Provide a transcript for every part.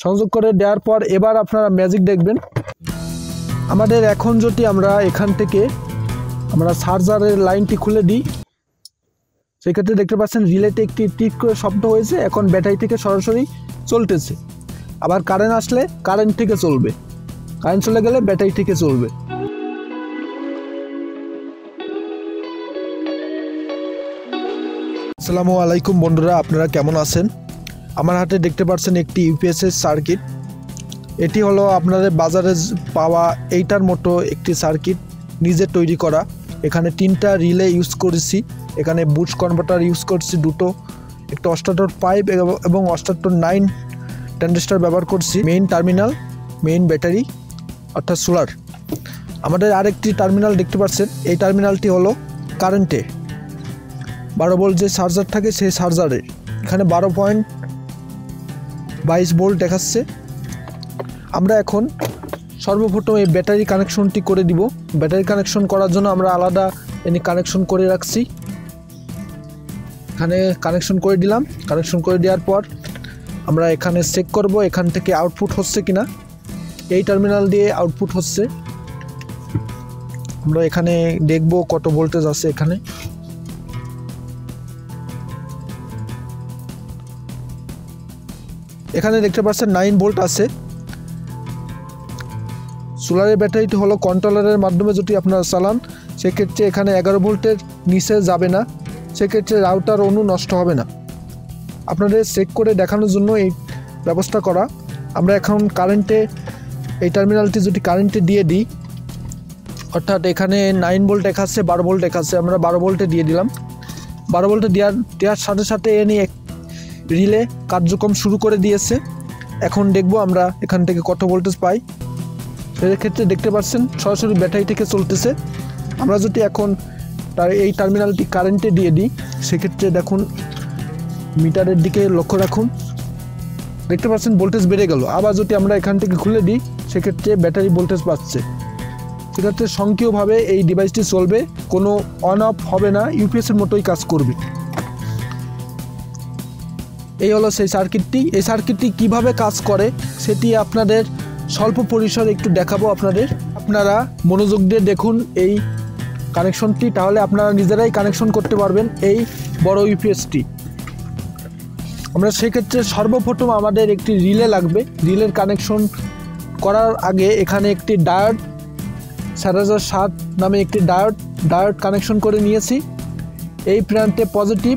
সংযোগ করে দেওয়ার পর এবার আপনারা ম্যাজিক দেখবেন। আমাদের এখন যদি আমরা এখান থেকে আমরা চার্জারের লাইনটি খুলে দিই, সেক্ষেত্রে দেখতে পাচ্ছেন রিলেতে একটি টিক করে শব্দ হয়েছে। এখন ব্যাটারি থেকে সরাসরি চলতেছে। আবার কারেন্ট আসলে কারেন্ট থেকে চলবে, কারেন্ট চলে গেলে ব্যাটারি থেকে চলবে। আসসালামু আলাইকুম বন্ধুরা, আপনারা কেমন আছেন? আমার হাতে দেখতে পাচ্ছেন একটি ইউপিএসের সার্কিট। এটি হলো আপনাদের বাজারে পাওয়া এইটার মতো একটি সার্কিট, নিজে তৈরি করা। এখানে 3টা রিলে ইউজ করেছি, এখানে বুস্ট কনভার্টার ইউজ করছি দুটো, একটা অস্টারটর 5 এবং অস্টারটর 9 ট্রানজিস্টর ব্যবহার করছি। মেইন টার্মিনাল, মেইন ব্যাটারি অর্থাৎ সোলার। আমাদের আরেকটি টার্মিনাল দেখতে পাচ্ছেন, এই টার্মিনালটি হলো কারেন্টে 12 ভোল্ট যে চার্জার থাকে সেই চার্জারের। এখানে 12.22 ভোল্ট দেখাচ্ছে। আমরা এখন সর্বপ্রথম এই ব্যাটারি কানেকশনটি করে দিব। ব্যাটারি কানেকশন করার জন্য আমরা আলাদা এনে কানেকশন করে রাখছি। এখানে কানেকশন করে দিলাম। কানেকশন করে দেওয়ার পর আমরা এখানে চেক করব এখান থেকে আউটপুট হচ্ছে কিনা। এই টার্মিনাল দিয়ে আউটপুট হচ্ছে। আমরা এখানে দেখব কত ভোল্টেজ আছে। এখানে দেখতে পাচ্ছেন 9 ভোল্ট আছে। সোলারের ব্যাটারিটি হলো কন্ট্রোলারের মাধ্যমে যদি আপনারা চালান, সেক্ষেত্রে এখানে 11 ভোল্টের নিচে যাবে না, সেক্ষেত্রে রাউটার অনু নষ্ট হবে না। আপনাদের চেক করে দেখানোর জন্য এই ব্যবস্থা করা। আমরা এখন কারেন্টে এই টার্মিনালটি যদি কারেন্টে দিয়ে দিই, অর্থাৎ এখানে 9 ভোল্ট দেখাচ্ছে, 12 ভোল্ট দেখাচ্ছে, আমরা 12 ভোল্টে দিয়ে দিলাম। 12 ভোল্টে দেওয়ার সাথে সাথে নিয়ে রিলে কার্যক্রম শুরু করে দিয়েছে। এখন দেখব আমরা এখান থেকে কত ভোল্টেজ পাই। সেক্ষেত্রে দেখতে পাচ্ছেন সরাসরি ব্যাটারি থেকে চলতেছে। আমরা যদি এখন এই টার্মিনালটি কারেন্টে দিয়ে দিই, সেক্ষেত্রে দেখুন মিটারের দিকে লক্ষ্য রাখুন, দেখতে পাচ্ছেন ভোল্টেজ বেড়ে গেল। আবার যদি আমরা এখান থেকে খুলে দিই, সেক্ষেত্রে ব্যাটারি ভোল্টেজ পাচ্ছে। সেক্ষেত্রে স্বয়ংক্রিয়ভাবে এই ডিভাইসটি চলবে, কোনো অন অফ হবে না, ইউপিএসের মতোই কাজ করবে। এই হলো সেই সার্কিটটি। এই সার্কিটটি কিভাবে কাজ করে সেটি আপনাদের স্বল্প পরিসরে একটু দেখাবো আপনারা মনোযোগ দিয়ে দেখুন এই কানেকশনটি, তাহলে আপনারা নিজেরাই কানেকশন করতে পারবেন এই বড় ইউপিএসটি। আমরা সেক্ষেত্রে সর্বপ্রথম আমাদের একটি রিলে লাগবে। রিলের কানেকশন করার আগে এখানে একটি ডায়োড 4007 নামে একটি ডায়োড কানেকশন করে নিয়েছি। এই প্রান্তে পজিটিভ,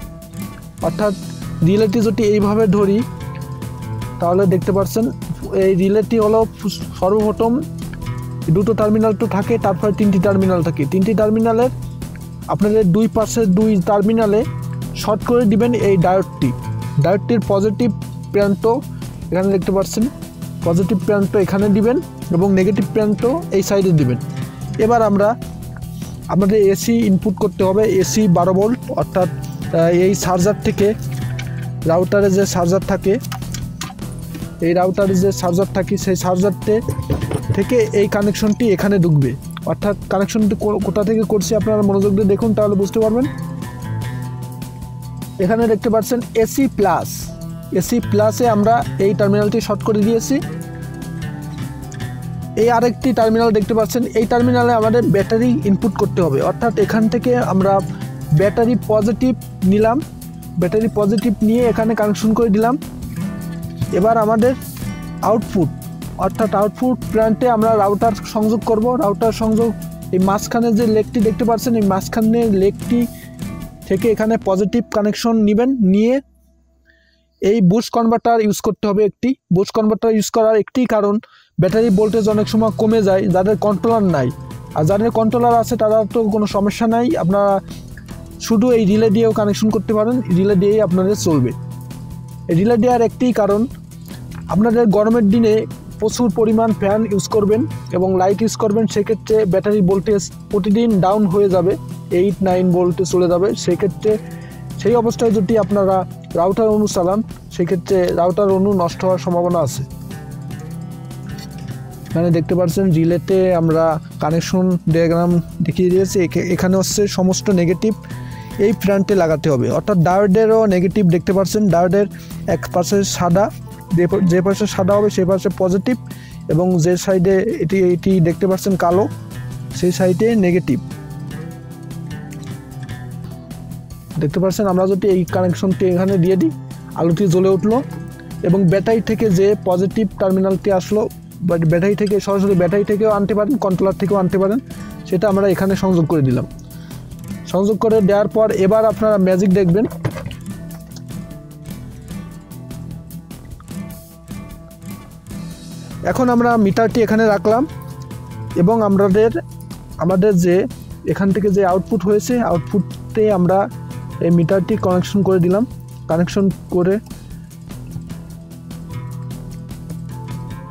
অর্থাৎ রিলেটি যদি এইভাবে ধরি তাহলে দেখতে পাচ্ছেন এই রিলেটি হলো সর্বপ্রথম দুটো টার্মিনাল তো থাকে, তারপরে 3টি টার্মিনাল থাকে। 3টি টার্মিনালের আপনাদের দুই পাশে 2 টার্মিনালে শর্ট করে দিবেন এই ডায়োডটির পজিটিভ প্রান্ত এখানে দেখতে পাচ্ছেন, পজিটিভ প্রান্ত এখানে দিবেন এবং নেগেটিভ প্রান্ত এই সাইডে দিবেন। এবার আমাদের এসি ইনপুট করতে হবে, এসি 12 ভোল্ট, অর্থাৎ এই চার্জার থেকে রাউটারে যে চার্জার থাকে, এই রাউটারে যে চার্জার থাকে সেই চার্জারতে থেকে এই কানেকশনটি এখানে ঢুকবে। অর্থাৎ কানেকশনটি কোথা থেকে করছি আপনারা মনোযোগ দিয়ে দেখুন, তাহলে বুঝতে পারবেন। এখানে দেখতে পাচ্ছেন এসি প্লাসে আমরা এই টার্মিনালটি শর্ট করে দিয়েছি। এই আরেকটি টার্মিনাল দেখতে পাচ্ছেন, এই টার্মিনালে আমাদের ব্যাটারি ইনপুট করতে হবে। অর্থাৎ এখান থেকে আমরা ব্যাটারি পজিটিভ নিলাম, ব্যাটারি পজিটিভ নিয়ে এখানে কানেকশন করে দিলাম। এবার আমাদের আউটপুট, অর্থাৎ আউটপুট প্ল্যান্টে আমরা রাউটার সংযোগ করব। রাউটার সংযোগ এই মাঝখানে যে লেগটি দেখতে পাচ্ছেন, এই মাঝখানে লেগটি থেকে এখানে পজিটিভ কানেকশন নেবেন, নিয়ে এই বুস্ট কনভার্টার ইউজ করতে হবে। একটি বুস্ট কনভার্টার ইউজ করার একটি কারণ, ব্যাটারি ভোল্টেজ অনেক সময় কমে যায় যাদের কন্ট্রোলার নাই। আর যাদের কন্ট্রোলার আছে তারা তো কোনো সমস্যা নাই, আপনারা শুধু এই রিলে দিয়েও কানেকশন করতে পারেন, রিলে দিয়েই আপনাদের চলবে। রিলে দেওয়ার একটি কারণ, আপনাদের গরমের দিনে প্রচুর পরিমাণ ফ্যান ইউজ করবেন এবং লাইট ইউজ করবেন, সেক্ষেত্রে ব্যাটারি ভোল্টেজ প্রতিদিন ডাউন হয়ে যাবে, 8-9 ভোল্টে চলে যাবে। সেক্ষেত্রে সেই অবস্থায় যদি আপনারা রাউটার অনু চালান, সেক্ষেত্রে রাউটার অনু নষ্ট হওয়ার সম্ভাবনা আছে। এখানে দেখতে পাচ্ছেন রিলেতে আমরা কানেকশন ডায়াগ্রাম দেখিয়ে দিয়েছি। এখানে হচ্ছে সমস্ত নেগেটিভ এই প্রান্তে লাগাতে হবে, অর্থাৎ ডায়োডেরও নেগেটিভ দেখতে পাচ্ছেন, ডায়োডের এক পাশে সাদা যে পাশে সাদা হবে সেই পাশে পজিটিভ, এবং যে সাইডে এটি দেখতে পাচ্ছেন কালো, সেই সাইডে নেগেটিভ দেখতে পাচ্ছেন। আমরা যদি এই কানেকশনটি এখানে দিয়ে দিই, আলোটি জ্বলে উঠলো এবং ব্যাটারি থেকে যে পজিটিভ টার্মিনালটি আসলো, ব্যাটারি থেকে সরাসরি ব্যাটারি থেকেও আনতে পারেন, কন্ট্রোলার থেকেও আনতে পারেন, সেটা আমরা এখানে সংযোগ করে দিলাম। সংযোগ করে দেওয়ার পর এবার আপনারা ম্যাজিক দেখবেন। এখন আমরা মিটারটি এখানে রাখলাম এবং আমাদের যে এখান থেকে যে আউটপুট হয়েছে, আউটপুটে আমরা এই মিটারটি কানেকশন করে দিলাম।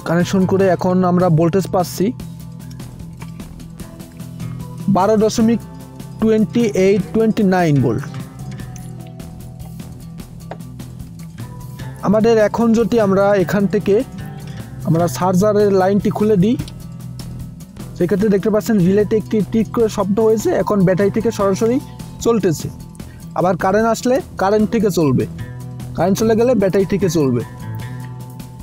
কানেকশন করে এখন আমরা ভোল্টেজ পাচ্ছি 12.2829 ভোল্ট। আমাদের এখন যদি আমরা এখান থেকে আমরা চার্জারের লাইনটি খুলে দিই, সেক্ষেত্রে দেখতে পাচ্ছেন রিলেতে একটি টিক করে শব্দ হয়েছে। এখন ব্যাটারি থেকে সরাসরি চলতেছে। আবার কারেন্ট আসলে কারেন্ট থেকে চলবে, কারেন্ট চলে গেলে ব্যাটারি থেকে চলবে।